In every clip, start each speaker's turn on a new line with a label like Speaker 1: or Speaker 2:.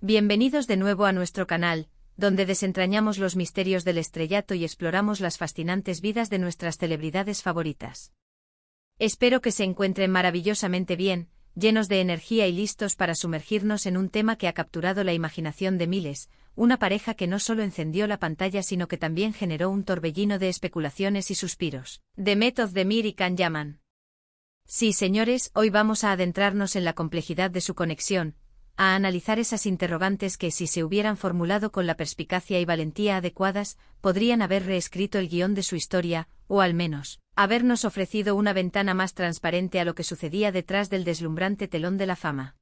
Speaker 1: Bienvenidos de nuevo a nuestro canal, donde desentrañamos los misterios del estrellato y exploramos las fascinantes vidas de nuestras celebridades favoritas. Espero que se encuentren maravillosamente bien, llenos de energía y listos para sumergirnos en un tema que ha capturado la imaginación de miles, una pareja que no solo encendió la pantalla sino que también generó un torbellino de especulaciones y suspiros. Demet Özdemir y Can Yaman. Sí, señores, hoy vamos a adentrarnos en la complejidad de su conexión, a analizar esas interrogantes que, si se hubieran formulado con la perspicacia y valentía adecuadas, podrían haber reescrito el guión de su historia, o al menos, habernos ofrecido una ventana más transparente a lo que sucedía detrás del deslumbrante telón de la fama.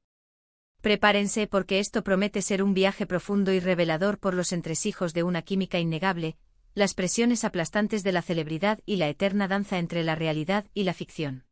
Speaker 1: Prepárense porque esto promete ser un viaje profundo y revelador por los entresijos de una química innegable, las presiones aplastantes de la celebridad y la eterna danza entre la realidad y la ficción.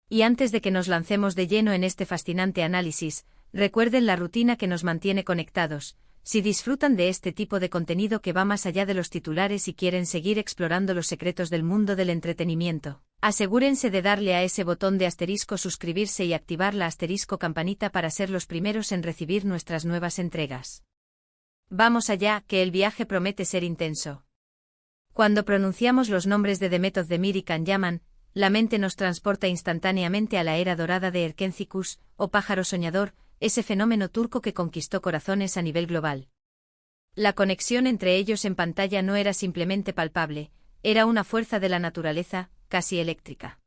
Speaker 1: Y antes de que nos lancemos de lleno en este fascinante análisis, recuerden la rutina que nos mantiene conectados. Si disfrutan de este tipo de contenido que va más allá de los titulares y quieren seguir explorando los secretos del mundo del entretenimiento, asegúrense de darle a ese botón de asterisco suscribirse y activar la asterisco campanita para ser los primeros en recibir nuestras nuevas entregas. Vamos allá, que el viaje promete ser intenso. Cuando pronunciamos los nombres de Demet Özdemir y Can Yaman, la mente nos transporta instantáneamente a la era dorada de Erkencikus, o pájaro soñador, ese fenómeno turco que conquistó corazones a nivel global. La conexión entre ellos en pantalla no era simplemente palpable, era una fuerza de la naturaleza, casi eléctrica.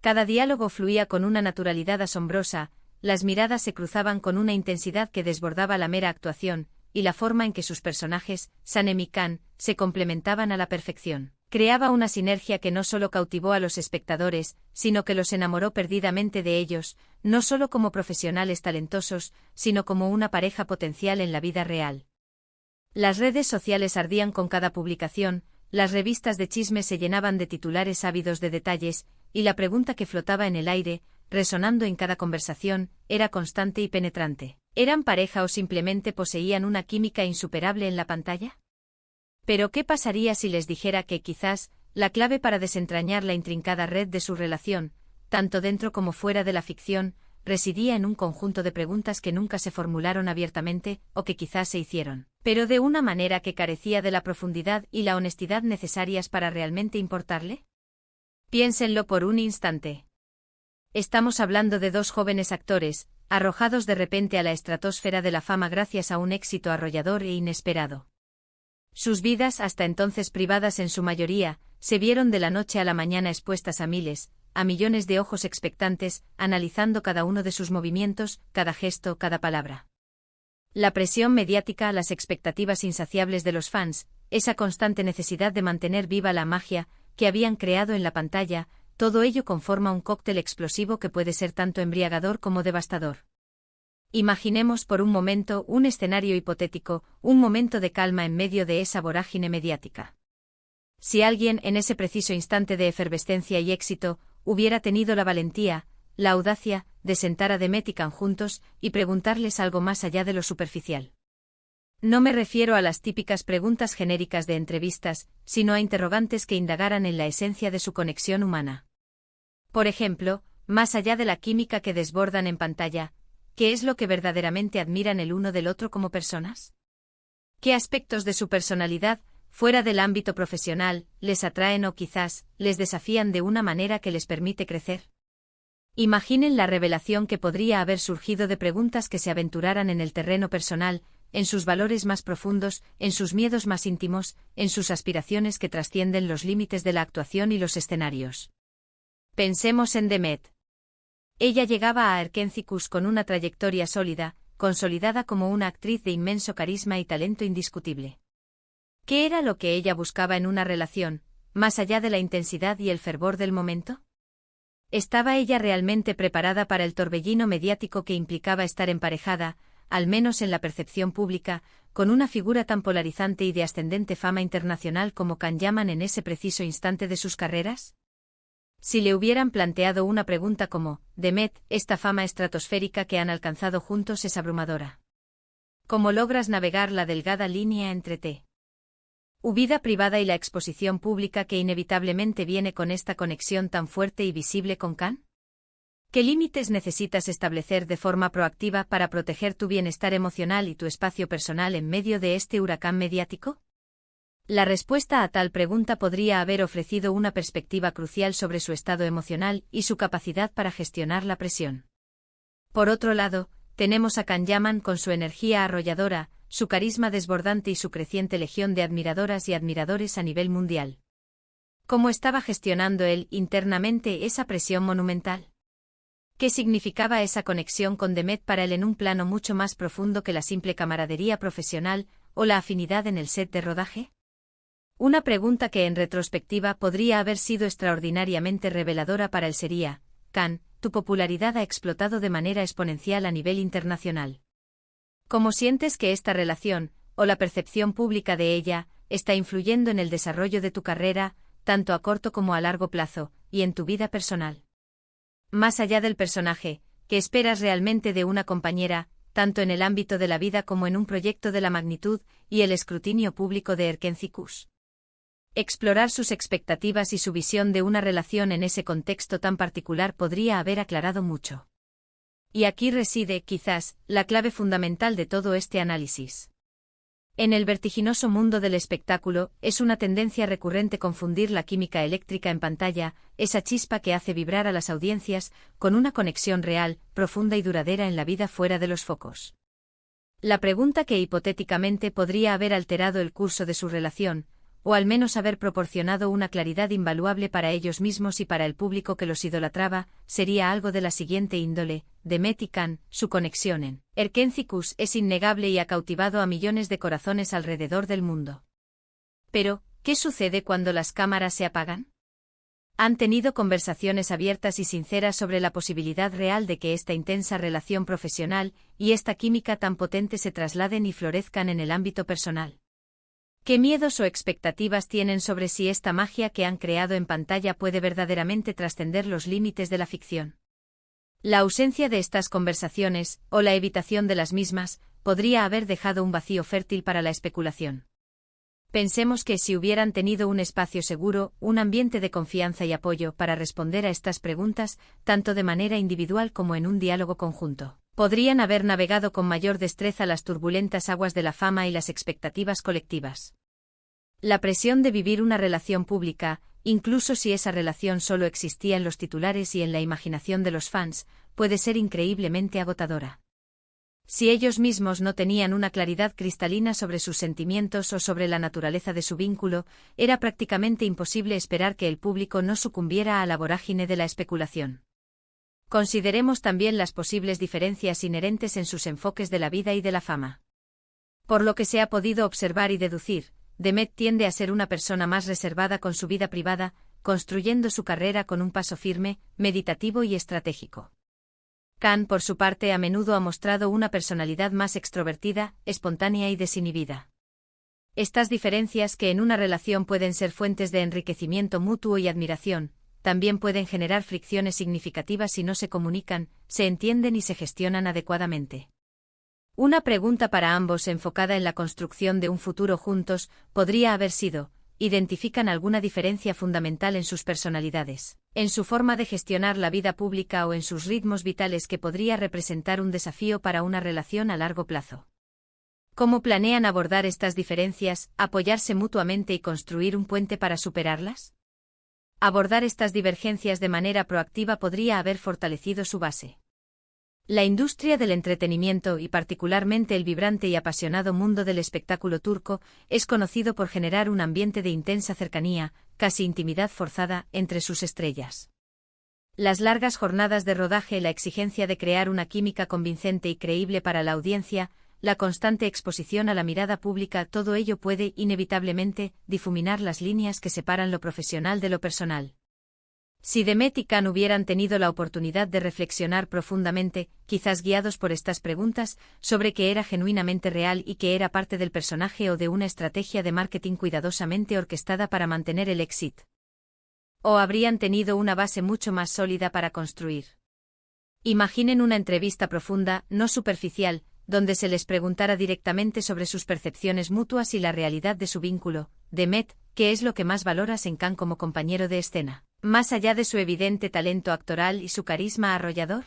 Speaker 1: Cada diálogo fluía con una naturalidad asombrosa, las miradas se cruzaban con una intensidad que desbordaba la mera actuación, y la forma en que sus personajes, Sanem y Can, se complementaban a la perfección. Creaba una sinergia que no solo cautivó a los espectadores, sino que los enamoró perdidamente de ellos, no solo como profesionales talentosos, sino como una pareja potencial en la vida real. Las redes sociales ardían con cada publicación, las revistas de chisme se llenaban de titulares ávidos de detalles, y la pregunta que flotaba en el aire, resonando en cada conversación, era constante y penetrante. ¿Eran pareja o simplemente poseían una química insuperable en la pantalla? Pero ¿qué pasaría si les dijera que quizás, la clave para desentrañar la intrincada red de su relación, tanto dentro como fuera de la ficción, residía en un conjunto de preguntas que nunca se formularon abiertamente, o que quizás se hicieron, pero de una manera que carecía de la profundidad y la honestidad necesarias para realmente importarle? Piénsenlo por un instante. Estamos hablando de dos jóvenes actores, arrojados de repente a la estratosfera de la fama gracias a un éxito arrollador e inesperado. Sus vidas, hasta entonces privadas en su mayoría, se vieron de la noche a la mañana expuestas a miles, a millones de ojos expectantes, analizando cada uno de sus movimientos, cada gesto, cada palabra. La presión mediática, las expectativas insaciables de los fans, esa constante necesidad de mantener viva la magia que habían creado en la pantalla, todo ello conforma un cóctel explosivo que puede ser tanto embriagador como devastador. Imaginemos por un momento un escenario hipotético, un momento de calma en medio de esa vorágine mediática. Si alguien, en ese preciso instante de efervescencia y éxito, hubiera tenido la valentía, la audacia, de sentar a Demet y Can juntos y preguntarles algo más allá de lo superficial. No me refiero a las típicas preguntas genéricas de entrevistas, sino a interrogantes que indagaran en la esencia de su conexión humana. Por ejemplo, más allá de la química que desbordan en pantalla, ¿qué es lo que verdaderamente admiran el uno del otro como personas? ¿Qué aspectos de su personalidad, fuera del ámbito profesional, les atraen o quizás les desafían de una manera que les permite crecer? Imaginen la revelación que podría haber surgido de preguntas que se aventuraran en el terreno personal, en sus valores más profundos, en sus miedos más íntimos, en sus aspiraciones que trascienden los límites de la actuación y los escenarios. Pensemos en Demet. Ella llegaba a Erkencikus con una trayectoria sólida, consolidada como una actriz de inmenso carisma y talento indiscutible. ¿Qué era lo que ella buscaba en una relación, más allá de la intensidad y el fervor del momento? ¿Estaba ella realmente preparada para el torbellino mediático que implicaba estar emparejada, al menos en la percepción pública, con una figura tan polarizante y de ascendente fama internacional como Can Yaman en ese preciso instante de sus carreras? Si le hubieran planteado una pregunta como, Demet, esta fama estratosférica que han alcanzado juntos es abrumadora. ¿Cómo logras navegar la delgada línea entre tu vida privada y la exposición pública que inevitablemente viene con esta conexión tan fuerte y visible con Can? ¿Qué límites necesitas establecer de forma proactiva para proteger tu bienestar emocional y tu espacio personal en medio de este huracán mediático? La respuesta a tal pregunta podría haber ofrecido una perspectiva crucial sobre su estado emocional y su capacidad para gestionar la presión. Por otro lado, tenemos a Can Yaman con su energía arrolladora, su carisma desbordante y su creciente legión de admiradoras y admiradores a nivel mundial. ¿Cómo estaba gestionando él internamente esa presión monumental? ¿Qué significaba esa conexión con Demet para él en un plano mucho más profundo que la simple camaradería profesional o la afinidad en el set de rodaje? Una pregunta que en retrospectiva podría haber sido extraordinariamente reveladora para él sería: Can, tu popularidad ha explotado de manera exponencial a nivel internacional. ¿Cómo sientes que esta relación, o la percepción pública de ella, está influyendo en el desarrollo de tu carrera, tanto a corto como a largo plazo, y en tu vida personal? Más allá del personaje, ¿qué esperas realmente de una compañera, tanto en el ámbito de la vida como en un proyecto de la magnitud y el escrutinio público de Erkencikus? Explorar sus expectativas y su visión de una relación en ese contexto tan particular podría haber aclarado mucho. Y aquí reside, quizás, la clave fundamental de todo este análisis. En el vertiginoso mundo del espectáculo, es una tendencia recurrente confundir la química eléctrica en pantalla, esa chispa que hace vibrar a las audiencias, con una conexión real, profunda y duradera en la vida fuera de los focos. La pregunta que hipotéticamente podría haber alterado el curso de su relación, o al menos haber proporcionado una claridad invaluable para ellos mismos y para el público que los idolatraba, sería algo de la siguiente índole: Demet y Can, su conexión en Erkencikus es innegable y ha cautivado a millones de corazones alrededor del mundo. Pero, ¿qué sucede cuando las cámaras se apagan? Han tenido conversaciones abiertas y sinceras sobre la posibilidad real de que esta intensa relación profesional y esta química tan potente se trasladen y florezcan en el ámbito personal. ¿Qué miedos o expectativas tienen sobre si esta magia que han creado en pantalla puede verdaderamente trascender los límites de la ficción? La ausencia de estas conversaciones, o la evitación de las mismas, podría haber dejado un vacío fértil para la especulación. Pensemos que si hubieran tenido un espacio seguro, un ambiente de confianza y apoyo para responder a estas preguntas, tanto de manera individual como en un diálogo conjunto, podrían haber navegado con mayor destreza las turbulentas aguas de la fama y las expectativas colectivas. La presión de vivir una relación pública, incluso si esa relación solo existía en los titulares y en la imaginación de los fans, puede ser increíblemente agotadora. Si ellos mismos no tenían una claridad cristalina sobre sus sentimientos o sobre la naturaleza de su vínculo, era prácticamente imposible esperar que el público no sucumbiera a la vorágine de la especulación. Consideremos también las posibles diferencias inherentes en sus enfoques de la vida y de la fama. Por lo que se ha podido observar y deducir, Demet tiende a ser una persona más reservada con su vida privada, construyendo su carrera con un paso firme, meditativo y estratégico. Can, por su parte, a menudo ha mostrado una personalidad más extrovertida, espontánea y desinhibida. Estas diferencias, que en una relación pueden ser fuentes de enriquecimiento mutuo y admiración, también pueden generar fricciones significativas si no se comunican, se entienden y se gestionan adecuadamente. Una pregunta para ambos enfocada en la construcción de un futuro juntos podría haber sido: ¿identifican alguna diferencia fundamental en sus personalidades, en su forma de gestionar la vida pública o en sus ritmos vitales que podría representar un desafío para una relación a largo plazo? ¿Cómo planean abordar estas diferencias, apoyarse mutuamente y construir un puente para superarlas? Abordar estas divergencias de manera proactiva podría haber fortalecido su base. La industria del entretenimiento y particularmente el vibrante y apasionado mundo del espectáculo turco es conocido por generar un ambiente de intensa cercanía, casi intimidad forzada, entre sus estrellas. Las largas jornadas de rodaje, la exigencia de crear una química convincente y creíble para la audiencia, la constante exposición a la mirada pública, todo ello puede, inevitablemente, difuminar las líneas que separan lo profesional de lo personal. Si Demet y Can hubieran tenido la oportunidad de reflexionar profundamente, quizás guiados por estas preguntas, sobre qué era genuinamente real y qué era parte del personaje o de una estrategia de marketing cuidadosamente orquestada para mantener el éxito, o habrían tenido una base mucho más sólida para construir. Imaginen una entrevista profunda, no superficial, donde se les preguntara directamente sobre sus percepciones mutuas y la realidad de su vínculo. Demet, ¿qué es lo que más valoras en Can como compañero de escena? más allá de su evidente talento actoral y su carisma arrollador?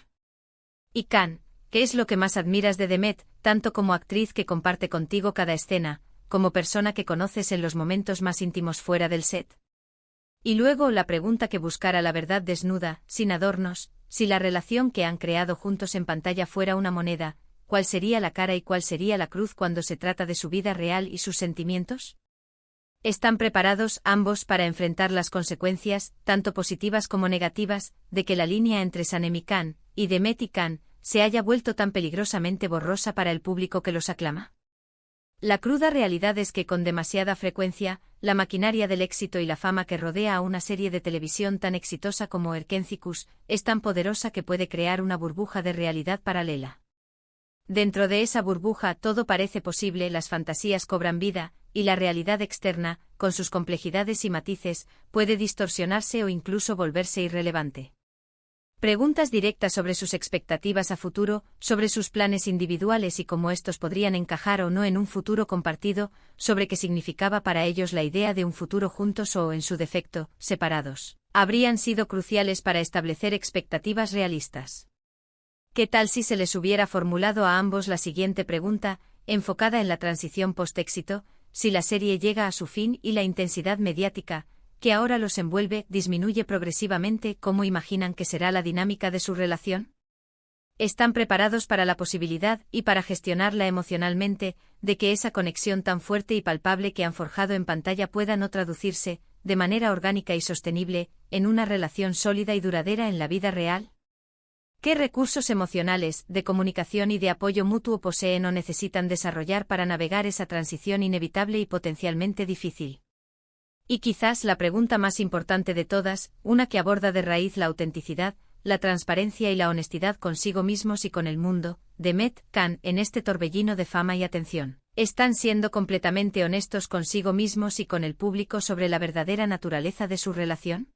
Speaker 1: Y Khan, ¿qué es lo que más admiras de Demet, tanto como actriz que comparte contigo cada escena, como persona que conoces en los momentos más íntimos fuera del set? Y luego la pregunta que buscara la verdad desnuda, sin adornos, si la relación que han creado juntos en pantalla fuera una moneda, ¿cuál sería la cara y cuál sería la cruz cuando se trata de su vida real y sus sentimientos? ¿Están preparados ambos para enfrentar las consecuencias, tanto positivas como negativas, de que la línea entre Sanem y Khan, y Demet y Khan, se haya vuelto tan peligrosamente borrosa para el público que los aclama? La cruda realidad es que con demasiada frecuencia, la maquinaria del éxito y la fama que rodea a una serie de televisión tan exitosa como Erkencikus es tan poderosa que puede crear una burbuja de realidad paralela. Dentro de esa burbuja todo parece posible, las fantasías cobran vida, y la realidad externa, con sus complejidades y matices, puede distorsionarse o incluso volverse irrelevante. Preguntas directas sobre sus expectativas a futuro, sobre sus planes individuales y cómo estos podrían encajar o no en un futuro compartido, sobre qué significaba para ellos la idea de un futuro juntos o, en su defecto, separados, habrían sido cruciales para establecer expectativas realistas. ¿Qué tal si se les hubiera formulado a ambos la siguiente pregunta, enfocada en la transición post-éxito, si la serie llega a su fin y la intensidad mediática, que ahora los envuelve, disminuye progresivamente, ¿cómo imaginan que será la dinámica de su relación? ¿Están preparados para la posibilidad, y para gestionarla emocionalmente, de que esa conexión tan fuerte y palpable que han forjado en pantalla pueda no traducirse, de manera orgánica y sostenible, en una relación sólida y duradera en la vida real? ¿Qué recursos emocionales, de comunicación y de apoyo mutuo poseen o necesitan desarrollar para navegar esa transición inevitable y potencialmente difícil? Y quizás la pregunta más importante de todas, una que aborda de raíz la autenticidad, la transparencia y la honestidad consigo mismos y con el mundo, Demet, Khan, en este torbellino de fama y atención, ¿están siendo completamente honestos consigo mismos y con el público sobre la verdadera naturaleza de su relación?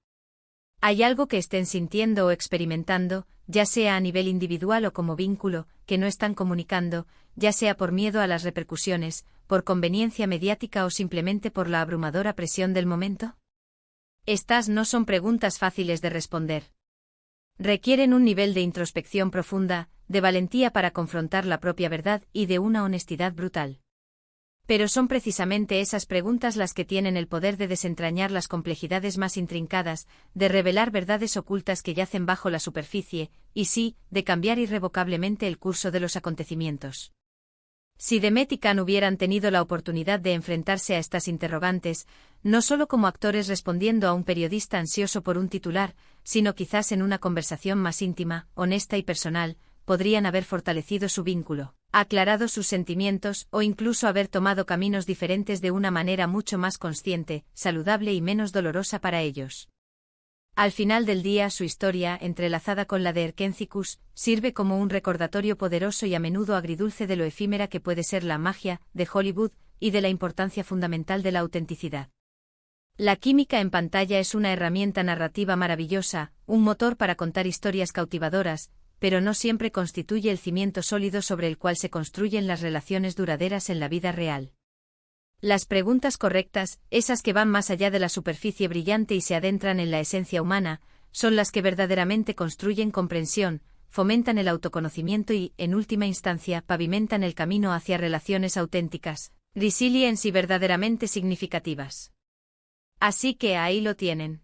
Speaker 1: ¿Hay algo que estén sintiendo o experimentando, ya sea a nivel individual o como vínculo, que no están comunicando, ya sea por miedo a las repercusiones, por conveniencia mediática o simplemente por la abrumadora presión del momento? Estas no son preguntas fáciles de responder. Requieren un nivel de introspección profunda, de valentía para confrontar la propia verdad y de una honestidad brutal. Pero son precisamente esas preguntas las que tienen el poder de desentrañar las complejidades más intrincadas, de revelar verdades ocultas que yacen bajo la superficie, y sí, de cambiar irrevocablemente el curso de los acontecimientos. Si Demet y Khan hubieran tenido la oportunidad de enfrentarse a estas interrogantes, no solo como actores respondiendo a un periodista ansioso por un titular, sino quizás en una conversación más íntima, honesta y personal, podrían haber fortalecido su vínculo, aclarado sus sentimientos o incluso haber tomado caminos diferentes de una manera mucho más consciente, saludable y menos dolorosa para ellos. Al final del día, su historia, entrelazada con la de Erkencikus, sirve como un recordatorio poderoso y a menudo agridulce de lo efímera que puede ser la magia de Hollywood y de la importancia fundamental de la autenticidad. La química en pantalla es una herramienta narrativa maravillosa, un motor para contar historias cautivadoras, pero no siempre constituye el cimiento sólido sobre el cual se construyen las relaciones duraderas en la vida real. Las preguntas correctas, esas que van más allá de la superficie brillante y se adentran en la esencia humana, son las que verdaderamente construyen comprensión, fomentan el autoconocimiento y, en última instancia, pavimentan el camino hacia relaciones auténticas, resilientes y verdaderamente significativas. Así que ahí lo tienen.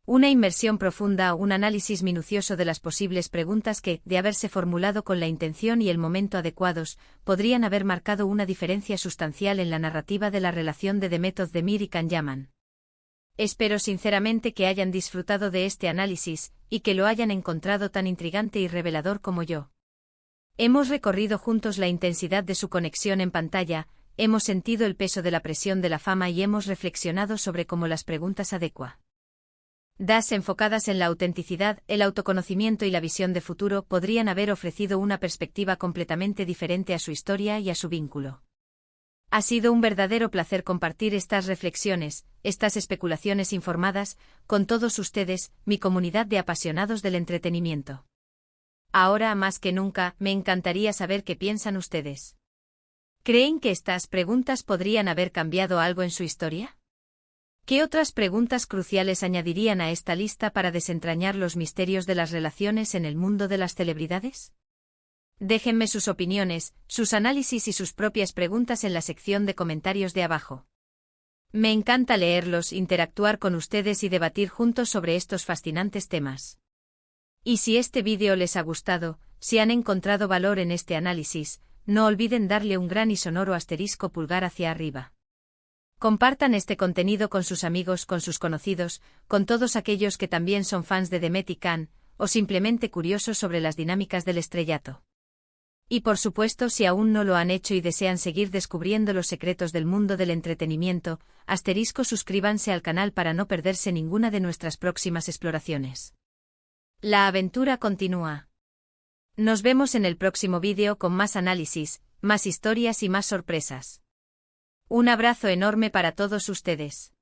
Speaker 1: Una inmersión profunda, un análisis minucioso de las posibles preguntas que, de haberse formulado con la intención y el momento adecuados, podrían haber marcado una diferencia sustancial en la narrativa de la relación de Demet Özdemir y Can Yaman. Espero sinceramente que hayan disfrutado de este análisis, y que lo hayan encontrado tan intrigante y revelador como yo. Hemos recorrido juntos la intensidad de su conexión en pantalla, hemos sentido el peso de la presión de la fama y hemos reflexionado sobre cómo las preguntas adecuadas enfocadas en la autenticidad, el autoconocimiento y la visión de futuro podrían haber ofrecido una perspectiva completamente diferente a su historia y a su vínculo. Ha sido un verdadero placer compartir estas reflexiones, estas especulaciones informadas, con todos ustedes, mi comunidad de apasionados del entretenimiento. Ahora más que nunca, me encantaría saber qué piensan ustedes. ¿Creen que estas preguntas podrían haber cambiado algo en su historia? ¿Qué otras preguntas cruciales añadirían a esta lista para desentrañar los misterios de las relaciones en el mundo de las celebridades? Déjenme sus opiniones, sus análisis y sus propias preguntas en la sección de comentarios de abajo. Me encanta leerlos, interactuar con ustedes y debatir juntos sobre estos fascinantes temas. Y si este vídeo les ha gustado, si han encontrado valor en este análisis, no olviden darle un gran y sonoro asterisco pulgar hacia arriba. Compartan este contenido con sus amigos, con sus conocidos, con todos aquellos que también son fans de Demet y Can, o simplemente curiosos sobre las dinámicas del estrellato. Y por supuesto, si aún no lo han hecho y desean seguir descubriendo los secretos del mundo del entretenimiento, suscríbanse al canal para no perderse ninguna de nuestras próximas exploraciones. La aventura continúa. Nos vemos en el próximo vídeo con más análisis, más historias y más sorpresas. Un abrazo enorme para todos ustedes.